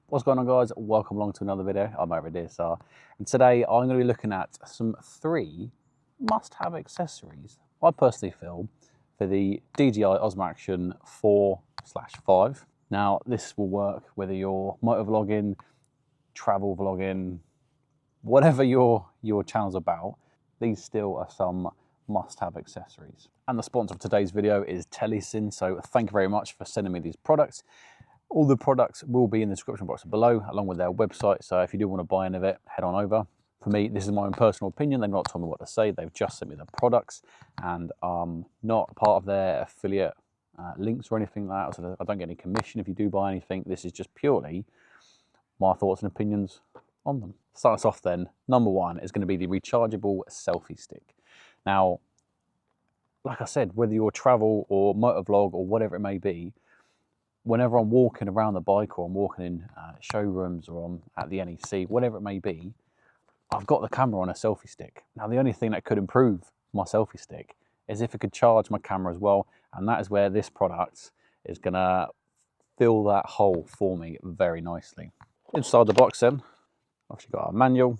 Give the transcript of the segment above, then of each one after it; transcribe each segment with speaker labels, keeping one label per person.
Speaker 1: What's going on, guys? Welcome along to another video. I'm over here, and today I'm going to be looking at some 3 must-have accessories I personally feel for the DJI Osmo Action 4/5. Now, this will work whether you're motovlogging, travel vlogging, whatever your channel's about. These still are some must-have accessories. And the sponsor of today's video is TELESIN, so thank you very much for sending me these products. All the products will be in the description box below, along with their website, so if you do want to buy any of it, head on over. For me, this is my own personal opinion. They've not told me what to say. They've just sent me the products, and I'm not part of their affiliate links or anything like that, so I don't get any commission if you do buy anything. This is just purely my thoughts and opinions on them. Start us off then. Number 1 is going to be the rechargeable selfie stick. Now, like I said, whether you're travel or motovlog or whatever it may be, whenever I'm walking around the bike or I'm walking in showrooms or I'm at the NEC, whatever it may be, I've got the camera on a selfie stick. Now, the only thing that could improve my selfie stick is if it could charge my camera as well, and that is where this product is going to fill that hole for me very nicely. Inside the box then, I've actually got a manual.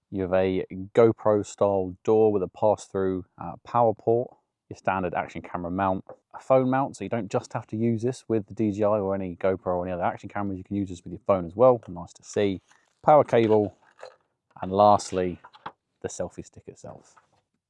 Speaker 1: You have a GoPro style door with a pass-through power port, your standard action camera mount, a phone mount, so you don't just have to use this with the DJI or any GoPro or any other action cameras. You can use this with your phone as well. Nice to see. Power cable, and lastly, the selfie stick itself.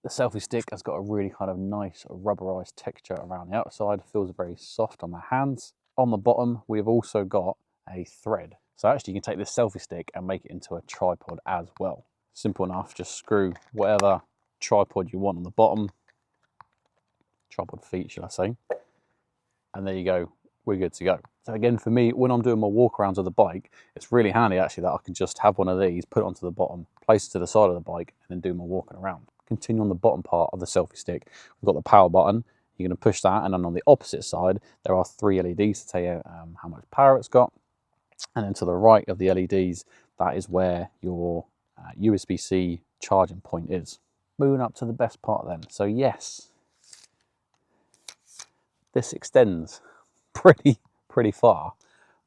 Speaker 1: The selfie stick has got a really kind of nice rubberized texture around the outside. It feels very soft on the hands. On the bottom, we've also got a thread. So actually you can take this selfie stick and make it into a tripod as well. Simple enough, just screw whatever tripod you want on the bottom. Tripod feet, should I say. And there you go, we're good to go. So again, for me, when I'm doing my walkarounds of the bike, it's really handy actually that I can just have one of these, put it onto the bottom, place it to the side of the bike, and then do my walking around. Continue on the bottom part of the selfie stick. We've got the power button. You're going to push that, and then on the opposite side, there are 3 LEDs to tell you how much power it's got. And then to the right of the LEDs, that is where your USB-C charging point is. Moving up to the best part then. So yes, this extends pretty far,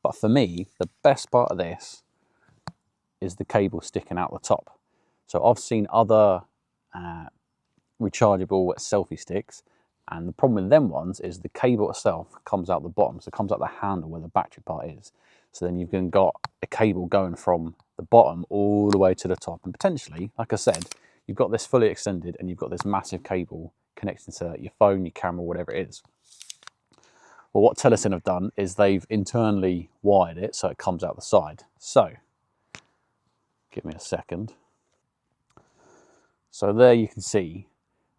Speaker 1: but for me, the best part of this is the cable sticking out the top. So I've seen other rechargeable selfie sticks, and the problem with them ones is the cable itself comes out the bottom, so it comes out the handle where the battery part is. So then you've got a cable going from the bottom all the way to the top, and potentially, like I said, you've got this fully extended and you've got this massive cable connecting to your phone, your camera, whatever it is. Well, what TELESIN have done is they've internally wired it so it comes out the side. So, give me a second. So there you can see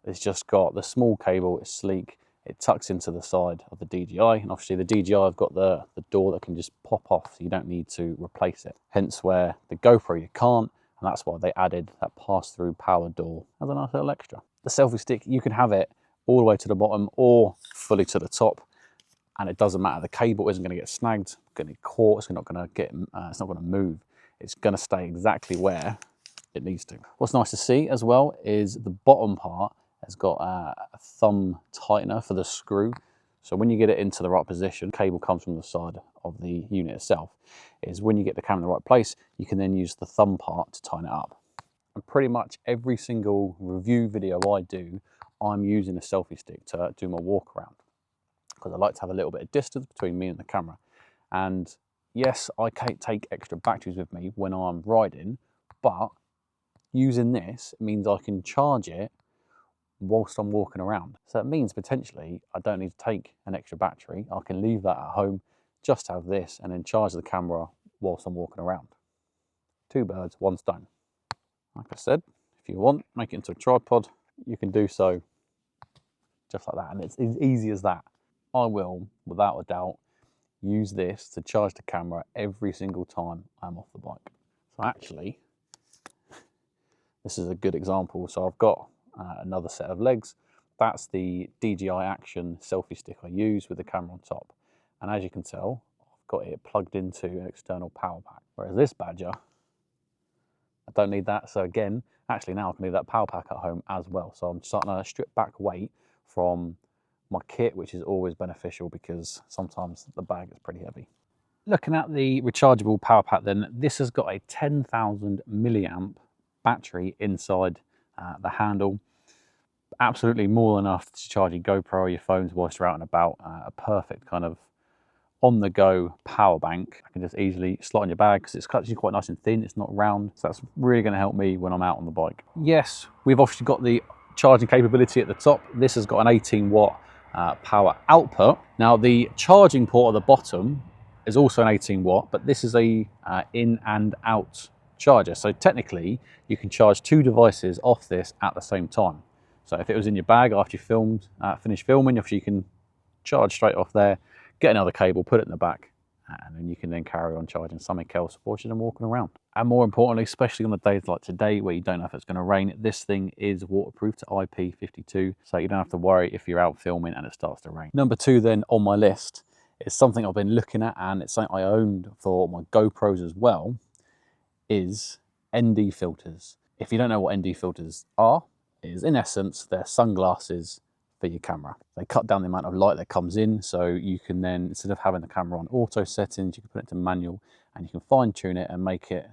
Speaker 1: it's just got the small cable, it's sleek, it tucks into the side of the DJI, and obviously the DJI have got the door that can just pop off, so you don't need to replace it. Hence where the GoPro you can't, and that's why they added that pass-through power door as a nice little extra. The selfie stick, you can have it all the way to the bottom or fully to the top, and it doesn't matter. The cable isn't going to get snagged, going to get caught, it's not going to get, it's not going to move. It's going to stay exactly where it needs to. What's nice to see as well is the bottom part has got a thumb tightener for the screw. So when you get it into the right position, cable comes from the side of the unit itself, is when you get the camera in the right place, you can then use the thumb part to tighten it up. And pretty much every single review video I do, I'm using a selfie stick to do my walk around, because I like to have a little bit of distance between me and the camera. And yes, I can't take extra batteries with me when I'm riding, but using this means I can charge it whilst I'm walking around. So it means potentially I don't need to take an extra battery. I can leave that at home, just have this, and then charge the camera whilst I'm walking around. 2 birds, 1 stone. Like I said, if you want, make it into a tripod, you can do so just like that. And it's as easy as that. I will, without a doubt, use this to charge the camera every single time I'm off the bike. So actually, this is a good example. So I've got another set of legs. That's the DJI Action selfie stick I use with the camera on top. And as you can tell, I've got it plugged into an external power pack. Whereas this badger, I don't need that. So again, actually now I can leave that power pack at home as well. So I'm starting to strip back weight from my kit, which is always beneficial because sometimes the bag is pretty heavy. Looking at the rechargeable power pack then, this has got a 10,000 milliamp battery inside the handle. Absolutely more than enough to charge your GoPro or your phones whilst you're out and about. A perfect kind of on-the-go power bank. I can just easily slot in your bag because it's actually quite nice and thin. It's not round, so that's really going to help me when I'm out on the bike. Yes, we've obviously got the charging capability at the top. This has got an 18-watt power output. Now the charging port at the bottom is also an 18-watt, but this is a in and out charger. So technically, you can charge two devices off this at the same time. So if it was in your bag after you finished filming, obviously you can charge straight off there, get another cable, put it in the back, and then you can then carry on charging something else whilst you're walking around. And more importantly, especially on the days like today where you don't know if it's going to rain, this thing is waterproof to IP52, so you don't have to worry if you're out filming and it starts to rain. Number two then on my list is something I've been looking at, and it's something I owned for my GoPros as well, is ND filters. If you don't know what ND filters are, is in essence they're sunglasses for your camera. They cut down the amount of light that comes in, so you can then, instead of having the camera on auto settings, you can put it to manual and you can fine tune it and make it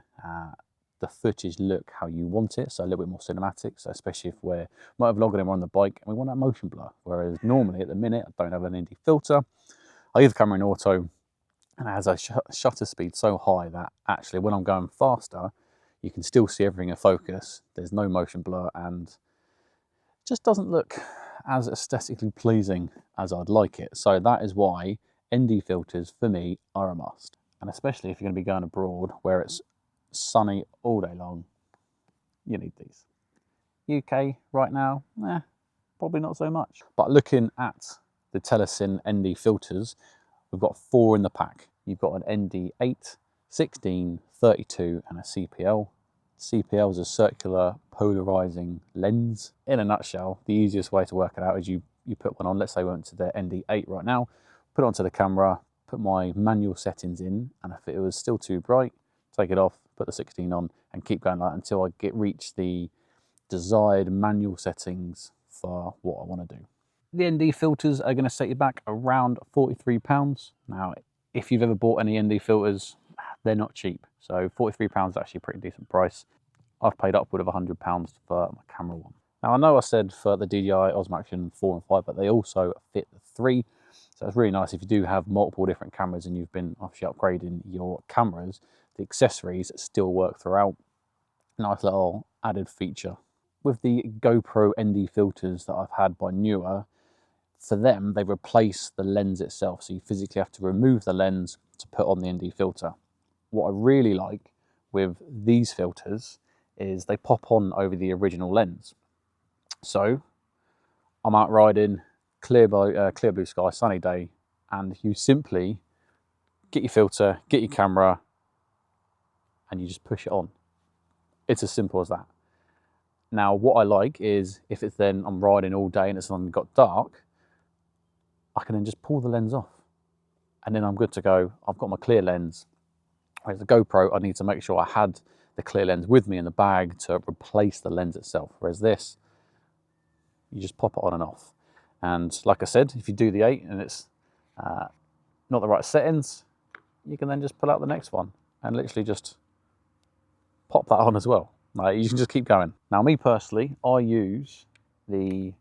Speaker 1: the footage look how you want it, so a little bit more cinematic. So especially if we're motovlogging and we're on the bike and we want that motion blur, whereas normally at the minute I don't have an ND filter. I leave the camera in auto and it has a shutter speed so high that actually when I'm going faster you can still see everything in focus. There's no motion blur and it just doesn't look as aesthetically pleasing as I'd like it. So that is why ND filters for me are a must. And especially if you're going to be going abroad where it's sunny all day long, you need these. UK right now, probably not so much. But looking at the TELESIN ND filters, we've got 4 in the pack. You've got an ND 8, 16, 32 and a CPL. CPL is a circular polarizing lens. In a nutshell, the easiest way to work it out is you put one on. Let's say we went to the ND 8 right now, put it onto the camera, put my manual settings in, and if it was still too bright, take it off, put the 16 on and keep going like that until I reach the desired manual settings for what I want to do. The ND filters are going to set you back around £43. Now, if you've ever bought any ND filters, they're not cheap. So £43 is actually a pretty decent price. I've paid upward of £100 for my camera one. Now I know I said for the DJI Osmo Action 4 and 5, but they also fit the 3. So it's really nice if you do have multiple different cameras and you've been obviously upgrading your cameras, the accessories still work throughout. Nice little added feature. With the GoPro ND filters that I've had by Newer, for them, they replace the lens itself. So you physically have to remove the lens to put on the ND filter. What I really like with these filters is they pop on over the original lens. So I'm out riding, clear blue sky, sunny day, and you simply get your filter, get your camera, and you just push it on. It's as simple as that. Now, what I like is if it's then I'm riding all day and it's suddenly got dark, I can then just pull the lens off and then I'm good to go. I've got my clear lens. Whereas the GoPro, I need to make sure I had the clear lens with me in the bag to replace the lens itself. Whereas this, you just pop it on and off. And like I said, if you do the 8 and it's not the right settings, you can then just pull out the next one and literally just pop that on as well. Like, you can just keep going. Now, me personally, I use the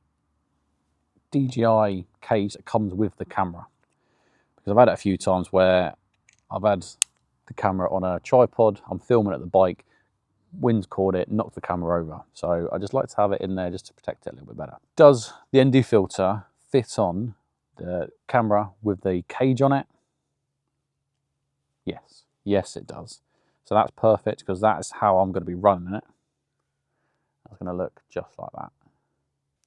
Speaker 1: DJI case that comes with the camera, because I've had it a few times where I've had the camera on a tripod, I'm filming at the bike, wind's caught it, knocked the camera over. So I just like to have it in there just to protect it a little bit better. Does the ND filter fit on the camera with the cage on it? Yes, yes it does. So that's perfect because that's how I'm going to be running it. It's going to look just like that.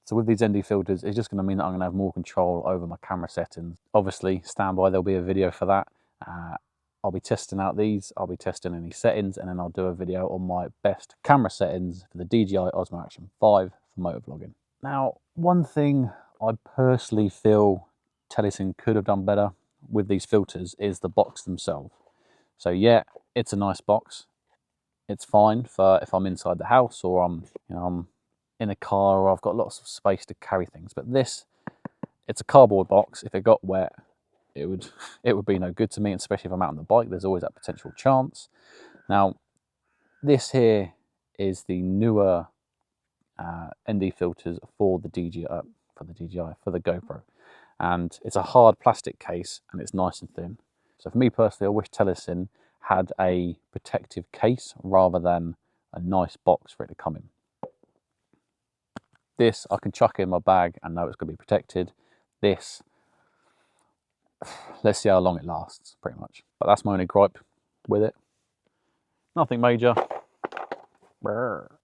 Speaker 1: So with these ND filters, it's just going to mean that I'm going to have more control over my camera settings. Obviously, stand by, there'll be a video for that. I'll be testing out these, I'll be testing any settings, and then I'll do a video on my best camera settings for the DJI Osmo Action 5 for motovlogging. Now, one thing I personally feel TELESIN could have done better with these filters is the box themselves. So yeah, it's a nice box. It's fine for if I'm inside the house or I'm in a car or I've got lots of space to carry things. But this, it's a cardboard box. If it got wet, it would be no good to me, especially if I'm out on the bike. There's always that potential chance. Now, this here is the newer ND filters for the DJI, for the GoPro, and it's a hard plastic case and it's nice and thin. So for me personally, I wish TELESIN had a protective case rather than a nice box for it to come in. This I can chuck in my bag and know it's going to be protected. This, let's see how long it lasts, pretty much. But that's my only gripe with it. Nothing major.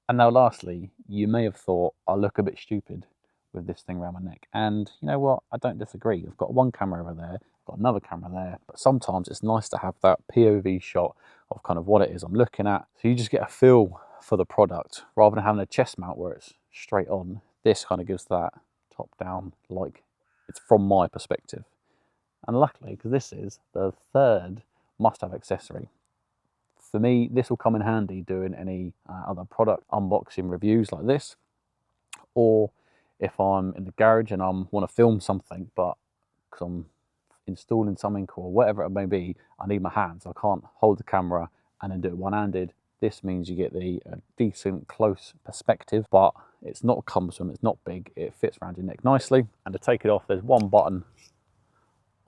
Speaker 1: And now lastly, you may have thought I look a bit stupid with this thing around my neck. And you know what? I don't disagree. I've got one camera over there, I've got another camera there, but sometimes it's nice to have that POV shot of kind of what it is I'm looking at. So you just get a feel for the product rather than having a chest mount where it's straight on. This kind of gives that top down, like it's from my perspective. And luckily, because this is the third must-have accessory, for me, this will come in handy doing any other product unboxing reviews like this, or if I'm in the garage and I want to film something, but because I'm installing something or whatever it may be, I need my hands. I can't hold the camera and then do it one-handed. This means you get the decent close perspective, but it's not cumbersome, it's not big, it fits around your neck nicely. And to take it off, there's one button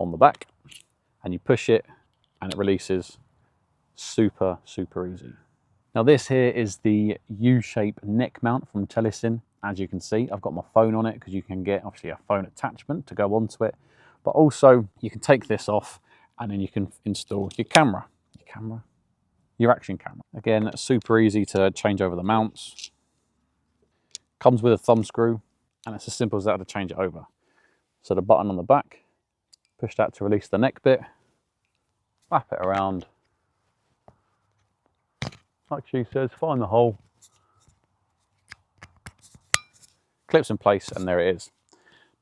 Speaker 1: on the back and you push it and it releases. Super, super easy. Now this here is the U-shape neck mount from TELESIN. As you can see, I've got my phone on it because you can get obviously a phone attachment to go onto it, but also you can take this off and then you can install your action camera. Again, super easy to change over the mounts. Comes with a thumb screw and it's as simple as that to change it over. So the button on the back, push that to release the neck bit, wrap it around. Like she says, find the hole, clips in place, and there it is.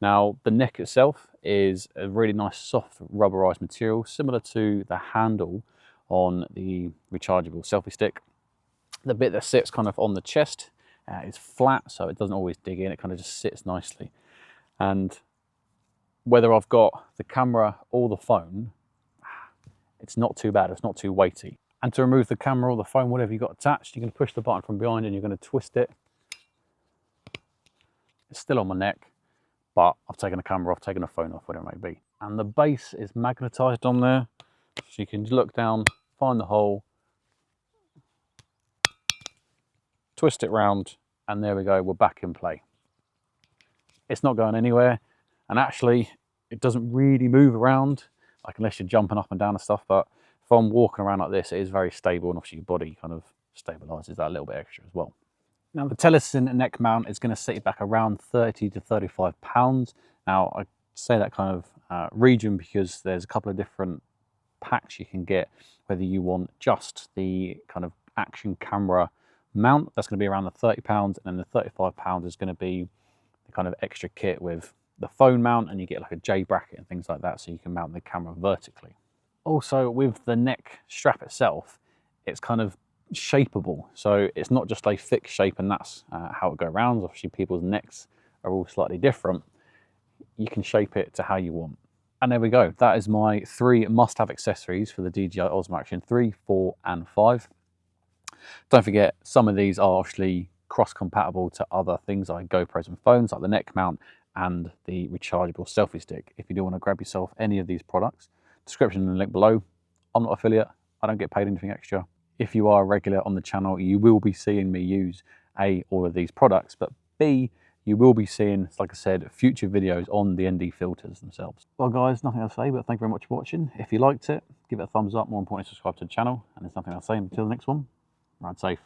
Speaker 1: Now the neck itself is a really nice soft rubberized material, similar to the handle on the rechargeable selfie stick. The bit that sits kind of on the chest is flat, so it doesn't always dig in, it kind of just sits nicely. And whether I've got the camera or the phone, it's not too bad, it's not too weighty. And to remove the camera or the phone, whatever you've got attached, you're going to push the button from behind and you're going to twist it. It's still on my neck, but I've taken the camera off, taken the phone off, whatever it may be. And the base is magnetized on there, so you can look down, find the hole, twist it round, and there we go, we're back in play. It's not going anywhere, and actually, it doesn't really move around, like unless you're jumping up and down and stuff, but if I'm walking around like this, it is very stable, and obviously your body kind of stabilizes that a little bit extra as well. Now the TELESIN neck mount is going to set you back around 30 to 35 pounds. Now I say that kind of region because there's a couple of different packs you can get, whether you want just the kind of action camera mount, that's going to be around the £30, and then the £35 is going to be the kind of extra kit with the phone mount, and you get like a J bracket and things like that, so you can mount the camera vertically. Also with the neck strap itself, it's kind of shapeable, so it's not just a fixed shape and that's how it goes around. Obviously people's necks are all slightly different. You can shape it to how you want. And there we go, that is my 3 must-have accessories for the DJI Osmo Action 3, 4 and 5. Don't forget, some of these are actually cross-compatible to other things like GoPros and phones, like the neck mount and the rechargeable selfie stick. If you do want to grab yourself any of these products, description and link below. I'm not affiliate, I don't get paid anything extra. If you are a regular on the channel, you will be seeing me use A, all of these products, but B, you will be seeing, like I said, future videos on the ND filters themselves. Well guys, nothing else to say, but thank you very much for watching. If you liked it, give it a thumbs up, more importantly, subscribe to the channel, and there's nothing else to say until the next one. Ride safe.